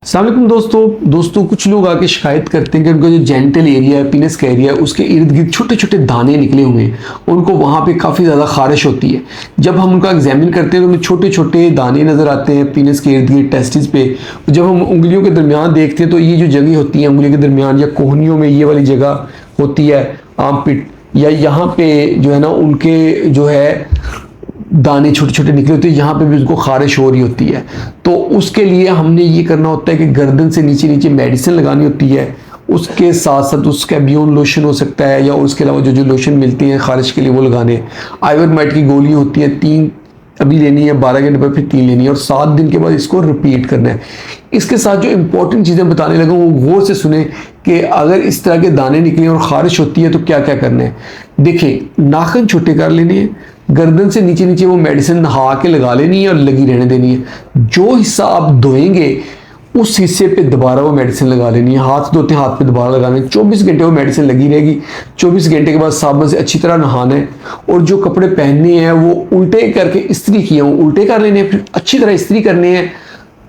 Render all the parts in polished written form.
अस्सलाम वालेकुम दोस्तों कुछ लोग आके शिकायत करते हैं कि उनका जो जेंटल एरिया है, पीनस का एरिया है, उसके इर्द गिर्द छोटे छोटे दाने निकले हुए हैं। उनको वहाँ पे काफ़ी ज़्यादा खारिश होती है। जब हम उनका एग्जामिन करते हैं तो हमें छोटे छोटे दाने नज़र आते हैं पीनस के इर्द गिर्द, टेस्टिस पे। जब हम उंगलियों के दरमियान देखते हैं तो ये जो जगह होती है उंगलियों के दरमियान या कोहनियों में, ये वाली जगह होती है आर्म पिट, या यहाँ पे जो है ना उनके जो है दाने छोटे छोटे निकले होते हैं, यहाँ पे भी उसको खारिश हो रही होती है। तो उसके लिए हमने ये करना होता है कि गर्दन से नीचे नीचे मेडिसिन लगानी होती है। उसके साथ साथ उसका बियोन लोशन हो सकता है, या उसके अलावा जो जो लोशन मिलती हैं खारिश के लिए वो लगाने। आइवरमेक्टिन की गोली होती है, 3 अभी लेनी है, 12 घंटे बाद फिर 3 लेनी है, और 7 दिन के बाद इसको रिपीट करना है। इसके साथ जो इंपॉर्टेंट चीज़ें बताने लगा वो गौर से सुने कि अगर इस तरह के दाने निकले और खारिश होती है तो क्या क्या करना है। देखिए, नाखून छोटे कर लेने हैं, गर्दन से नीचे नीचे वो मेडिसिन नहा के लगा लेनी है और लगी रहने देनी है। जो हिस्सा आप धोएंगे उस हिस्से पे दोबारा वो मेडिसिन लगा लेनी है। हाथ धोते हाथ पे दोबारा लगाना है। 24 घंटे वो मेडिसिन लगी रहेगी। 24 घंटे के बाद साबुन से अच्छी तरह नहाना है, और जो कपड़े पहनने हैं वो उल्टे करके इस्त्री किए हों उल्टे कर लेने हैं, फिर अच्छी तरह इस्त्री करनी है।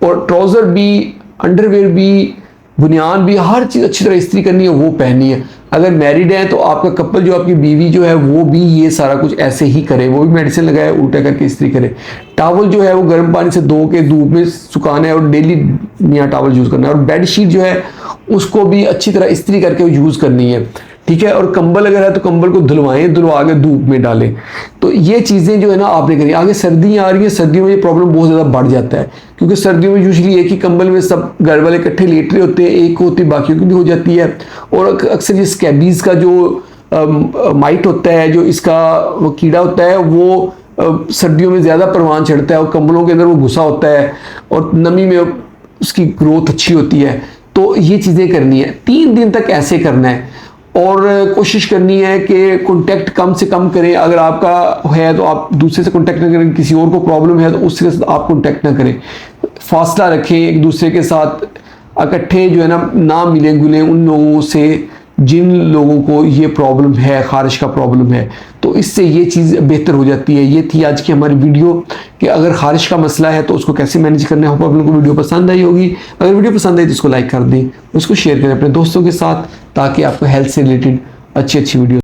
और ट्राउज़र भी, अंडरवेयर भी, बुनियान भी, हर चीज़ अच्छी तरह इस्त्री करनी है, वो पहननी है। अगर मैरिड है तो आपका कपल जो आपकी बीवी जो है वो भी ये सारा कुछ ऐसे ही करे, वो भी मेडिसिन लगाए उल्टा करके इस्त्री करे। टावल जो है वो गर्म पानी से धो के धूप में सुखाना है और डेली नया टावल यूज़ करना है। और बेड शीट जो है उसको भी अच्छी तरह इस्त्री करके यूज़ करनी है, ठीक है। और कंबल अगर है तो कंबल को धुलवाएं, धुलवा के धूप में डालें। तो ये चीज़ें जो है ना आपने करी। आगे सर्दियाँ आ रही हैं, सर्दियों में ये प्रॉब्लम बहुत ज़्यादा बढ़ जाता है, क्योंकि सर्दियों में यूजुअली एक ही कंबल में सब घर वाले इकट्ठे लेट रहे होते हैं, एक होती बाकियों की भी हो जाती है। और अक्सर ये स्कैबीज़ का जो माइट होता है, जो इसका वो कीड़ा होता है, वो सर्दियों में ज़्यादा परवान चढ़ता है और कंबलों के अंदर वो घुसा होता है, और नमी में उसकी ग्रोथ अच्छी होती है। तो ये चीज़ें करनी है, 3 दिन तक ऐसे करना है। और कोशिश करनी है कि कांटेक्ट कम से कम करें। अगर आपका है तो आप दूसरे से कांटेक्ट ना करें, किसी और को प्रॉब्लम है तो उसके साथ आप कांटेक्ट ना करें। फासला रखें एक दूसरे के साथ, इकट्ठे जो है ना मिलें गुलें उन लोगों से जिन लोगों को ये प्रॉब्लम है, खारिश का प्रॉब्लम है। तो इससे ये चीज़ बेहतर हो जाती है। ये थी आज की हमारी वीडियो कि अगर खारिश का मसला है तो उसको कैसे मैनेज करना है। होप आप लोगों को वीडियो पसंद आई होगी। अगर वीडियो पसंद आई तो इसको लाइक कर दें, उसको शेयर करें अपने दोस्तों के साथ, ताकि आपको हेल्थ से रिलेटेड अच्छी वीडियो